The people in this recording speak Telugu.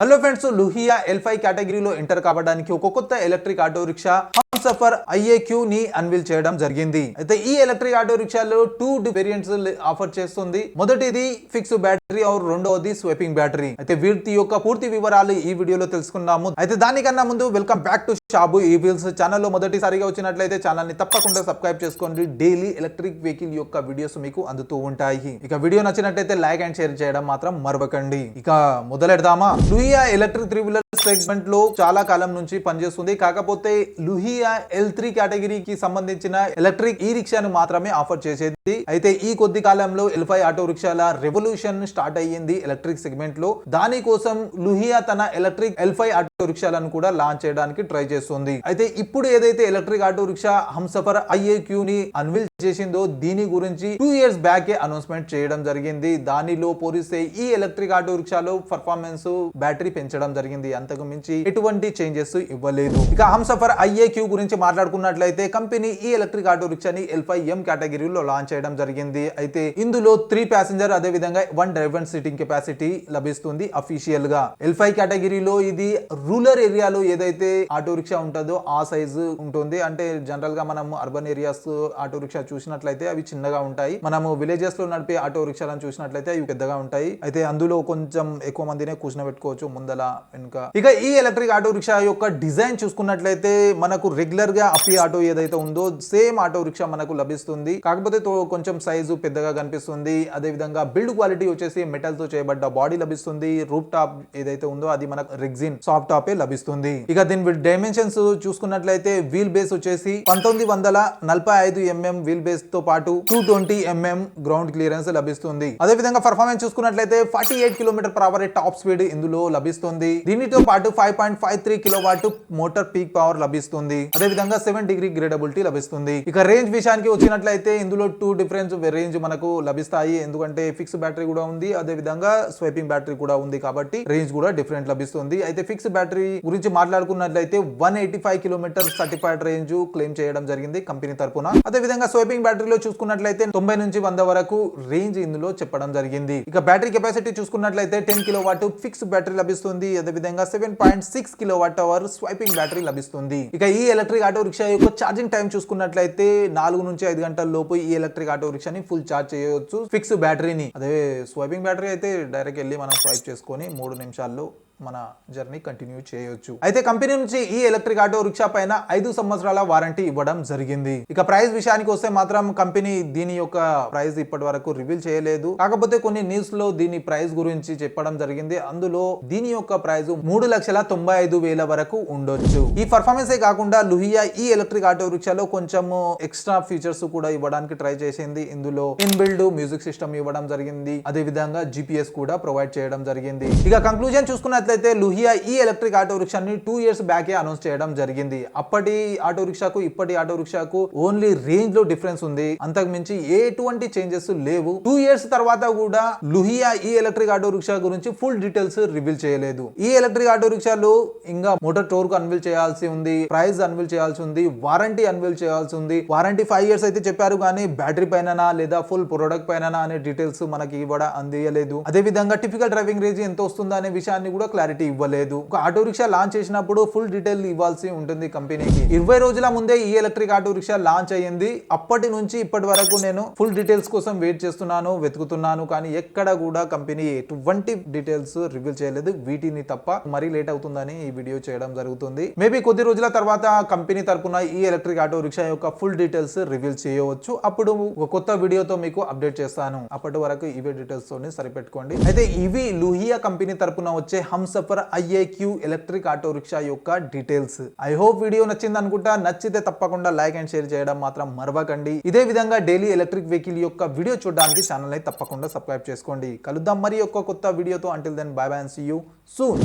హలో ఫ్రెండ్స్, లూహియా L5 కేటగిరీలో ఎంటర్ కావడానికి ఒక కొత్త electric auto rickshaw Humsafar IAQ ని అన్వీల్ చేయడం జరిగింది. అయితే ఈ ఎలక్ట్రిక్ ఆటో రిక్షాలో 2 వేరియంట్స్ ఆఫర్ చేస్తుంది. మొదటిది ఫిక్స్ బ్యాటరీ और రెండవది స్వైపింగ్ బ్యాటరీ. అయితే వీటి యొక్క పూర్తి వివరాలు ఈ వీడియోలో తెలుసుకుందాము. అయితే దానికన్నా ముందు వెల్కమ్ బ్యాక్ టు షాబు ఈ వీల్స్ ఛానల్లో మొదటిసారిగా వచ్చినట్లయితే ఛానల్ ని తప్పకుండా సబ్స్క్రైబ్ చేసుకోండి. డైలీ ఎలక్ట్రిక్ వెహికల్ యొక్క వీడియోస్ మీకు అందుతూ ఉంటాయి. ఇక వీడియో నచ్చినట్లయితే లైక్ అండ్ షేర్ చేయడం మాత్రం మరవకండి. ఇక మొదలెడదామా. లూహియా ఎలక్ట్రిక్ 3 వీలర్ సెగ్మెంట్ లో చాలా కాలం నుంచి పనిచేస్తుంది. కాకపోతే లూహియా L3 కేటగిరీకి సంబంధించిన ఎలక్ట్రిక్ ఈ రిక్షాను మాత్రమే ఆఫర్ చేసేది. అయితే ఈ కొద్ది కాలంలో L5 ఆటో రిక్షాల రెవల్యూషన్ స్టార్ట్ అయ్యింది ఎలక్ట్రిక్ సెగ్మెంట్ లో. దానికోసం లూహియా తన ఎలక్ట్రిక్ L5 ఆటో రిక్షాలను కూడా లాంచ్ చేయడానికి ట్రై చేస్తుంది. అయితే ఇప్పుడు ఏదైతే electric auto rickshaw Humsafar IAQ ని అన్వీల్ చేసిందో దీని గురించి 2 ఇయర్స్ బ్యాక్ అనౌన్స్మెంట్ చేయడం జరిగింది. దానిలో పోలిస్తే ఈ ఎలక్ట్రిక్ ఆటో రిక్షాలో పర్ఫార్మెన్స్ బ్యాటరీ పెంచడం జరిగింది. అంతకు మించి ఎటువంటి చేంజెస్ ఇవ్వలేదు. ఇక హంసఫర్ IAQ గురించి మాట్లాడుకున్నట్లయితే కంపెనీ ఈ ఎలక్ట్రిక్ ఆటో రిక్షాని L5M కేటగిరీలో లాంచ్ చేయడం జరిగింది. అయితే ఇందులో 3 ప్యాసింజర్ అదే విధంగా 1 డ్రైవర్ సిట్టింగ్ కెపాసిటీ లభిస్తుంది అఫీషియల్ గా. L5 కేటగిరీలో ఇది రూరల్ ఏరియాలో ఏదైతే ఆటో రిక్షా ఉంటుందో ఆ సైజు ఉంటుంది. అంటే జనరల్ గా మనం అర్బన్ ఏరియాస్ ఆటో రిక్షా చూసినట్లయితే అవి చిన్నగా ఉంటాయి. మనము విలేజెస్ లో నడిపే ఆటో రిక్షాలను చూసినట్లయితే అవి పెద్దగా ఉంటాయి. అయితే అందులో కొంచెం ఎక్కువ మందినే కూర్చోబెట్టుకోవచ్చు ముందల వెనుక. ఇక ఈ ఎలక్ట్రిక్ ఆటో రిక్షా యొక్క డిజైన్ చూసుకున్నట్లయితే మనకు రెగ్యులర్ గా అప్పి ఆటో ఏదైతే ఉందో సేమ్ ఆటో రిక్షా మనకు లభిస్తుంది. కాకపోతే కొంచెం సైజు పెద్దగా కనిపిస్తుంది. అదే విధంగా బిల్డ్ క్వాలిటీ వచ్చేసి మెటల్ తో చేయబడ్డ బాడీ లభిస్తుంది. రూప్ టాప్ ఏదైతే ఉందో అది మనకు రెగ్జిన్ సాఫ్ట్ టాపే లభిస్తుంది. ఇక దీని డైమెన్షన్స్ చూసుకున్నట్లయితే వీల్ బేస్ వచ్చేసి 1945 mm వీల్ బేస్ తో పాటు 220 mm గ్రౌండ్ క్లియరెన్స్ లభిస్తుంది. అదే విధంగా పర్ఫార్మెన్స్ చూసుకున్నట్లయితే 48 km/h టాప్ స్పీడ్ ఇందులో లభిస్తుంది. దీనితో పాటు 5.53 కిలోవాట్ మోటార్ పీక్ పవర్ లభిస్తుంది. అదే విధంగా 7 డిగ్రీ గ్రేడబిలిటీ లభిస్తుంది. ఇక రేంజ్ విషయానికి వచ్చినట్లయితే ఇందులో 2 డిఫరెన్స్ రేంజ్ మనకు లభిస్తాయి. ఎందుకంటే ఫిక్స్ బ్యాటరీ కూడా ఉంది, అదే విధంగా స్వైపింగ్ బ్యాటరీ కూడా ఉంది కాబట్టి రేంజ్ కూడా డిఫరెంట్ లభిస్తుంది. అయితే ఫిక్స్ బ్యాటరీ గురించి మాట్లాడుకున్నట్లయితే 185 కిలోమీటర్ సర్టిఫైడ్ రేంజ్ క్లెయిమ్ చేయడం జరిగింది కంపెనీ తరపున. అదే విధంగా స్వైపింగ్ బ్యాటరీలో చూసుకున్నట్లయితే 90 నుంచి 100 వరకు రేంజ్ ఇందులో చెప్పడం జరిగింది. ఇక బ్యాటరీ కెపాసిటీ చూసుకున్నట్లయితే 10 కిలోవాట్ ఫిక్స్ బ్యాటరీ లభిస్తుంది. అదే విధంగా 7.6 కిలోవాట్ అవర్ స్వైపింగ్ బ్యాటరీ లభిస్తుంది. ఇక ఈ ఎలక్ట్రిక్ ఆటో రిక్షా యొక్క ఛార్జింగ్ టైం చూసుకున్నట్లయితే 4 నుంచి 5 గంటల లోపు ఈ ఎలక్ట్రిక్ ఆటో రిక్షాని ఫుల్ ఛార్జ్ చేయవచ్చు ఫిక్స్ బ్యాటరీని. అదే స్వైపింగ్ బ్యాటరీ అయితే డైరెక్ట్ వెళ్ళి మనం స్వైప్ చేసుకొని 3 నిమిషాల్లో మన జర్నీ కంటిన్యూ చేయొచ్చు. అయితే కంపెనీ నుంచి ఈ ఎలక్ట్రిక్ ఆటో రిక్షా పైన 5 సంవత్సరాల వారంటీ ఇవ్వడం జరిగింది. ఇక ప్రైస్ విషయానికి వస్తే మాత్రం కంపెనీ దీని యొక్క ప్రైస్ ఇప్పటి వరకు రివీల్ చేయలేదు. కాకపోతే కొన్ని న్యూస్ లో దీని ప్రైస్ గురించి చెప్పడం జరిగింది. అందులో దీని యొక్క ప్రైస్ 3,95,000 వరకు ఉండొచ్చు. ఈ పర్ఫార్మెన్స్ కాకుండా లూహియా ఈ ఎలక్ట్రిక్ ఆటో రిక్షాలో కొంచెం ఎక్స్ట్రా ఫీచర్స్ కూడా ఇవ్వడానికి ట్రై చేసింది. ఇందులో ఇన్బిల్డ్ మ్యూజిక్ సిస్టమ్ ఇవ్వడం జరిగింది. అదే విధంగా GPS కూడా ప్రొవైడ్ చేయడం జరిగింది. ఇక కంక్లూజన్ చూసుకున్న లూహియా ఈ ఎలక్ట్రిక్ ఆటో రిక్షాని 2 ఇయర్స్ బ్యాక్ అనౌన్స్ చేయడం జరిగింది. అప్పటి ఆటో రిక్షాకు ఇప్పటి ఆటో రిక్షాకు ఓన్లీ రేంజ్ లో డిఫరెన్స్ ఉంది. అంతకు మించి ఎటువంటి చేంజెస్ లేవు. 2 ఇయర్స్ తర్వాత కూడా లూహియా ఈ ఎలక్ట్రిక్ ఆటో రిక్షా గురించి ఫుల్ డీటెయిల్స్ రివీల్ చేయలేదు. ఈ ఎలక్ట్రిక్ ఆటో రిక్షాలో ఇంకా మోటార్ టోర్క్ అన్వీల్ చేయాల్సి ఉంది, ప్రైస్ అన్వీల్ చేయాల్సి ఉంది, వారంటీ అన్వీల్ చేయాల్సి ఉంది. వారంటీ 5 ఇయర్స్ అయితే చెప్పారు, కానీ బ్యాటరీ పైన లేదా ఫుల్ ప్రొడక్ట్ పైన అనే డీటెయిల్స్ మనకి ఇవ్వడం అందియలేదు. అదే విధంగా టిపికల్ డ్రైవింగ్ రేంజ్ ఎంత వస్తుంది అనే విషయాన్ని కూడా క్లారిటీ ఇవ్వలేదు. ఒక ఆటో రిక్షా లాంచ్ చేసినప్పుడు ఫుల్ డీటెయిల్ ఇవ్వాల్సి ఉంటుంది కంపెనీకి. 20 రోజుల ముందే ఈ ఎలక్ట్రిక్ ఆటో రిక్షా లాంచ్ అయ్యింది. అప్పటి నుంచి ఇప్పటి వరకు నేను ఫుల్ డీటెయిల్స్ కోసం వెయిట్ చేస్తున్నాను, వెతుకుతున్నాను, కానీ ఎక్కడ కూడా కంపెనీ ఎటువంటి డీటెయిల్స్ రివీల్ చేయలేదు. వీటిని తప్ప మరీ లేట్ అవుతుందని ఈ వీడియో చేయడం జరుగుతుంది. మేబీ కొద్ది రోజుల తర్వాత కంపెనీ తరపున ఈ ఎలక్ట్రిక్ ఆటో రిక్షా యొక్క ఫుల్ డీటెయిల్స్ రివీల్ చేయవచ్చు. అప్పుడు ఒక కొత్త వీడియోతో మీకు అప్డేట్ చేస్తాను. అప్పటి వరకు ఇవే డీటెయిల్స్ తోనే సరిపెట్టుకోండి. అయితే ఇవి లూహియా కంపెనీ తరపున వచ్చే Humsafar IAQ electric auto rickshaw యొక్క డీటెయిల్స్. ఐ హోప్ వీడియో నచ్చింది అనుకుంటా. నచ్చితే తప్పకుండా లైక్ అండ్ షేర్ చేయడం మాత్రం మరవకండి. ఇదే విధంగా డైలీ ఎలక్ట్రిక్ వెహికల్ యొక్క వీడియో చూడడానికి ఛానల్ ని తప్పకుండా సబ్స్క్రైబ్ చేసుకోండి. కలుద్దాం మరి ఒక కొత్త వీడియోతో. Until then bye bye and see you soon.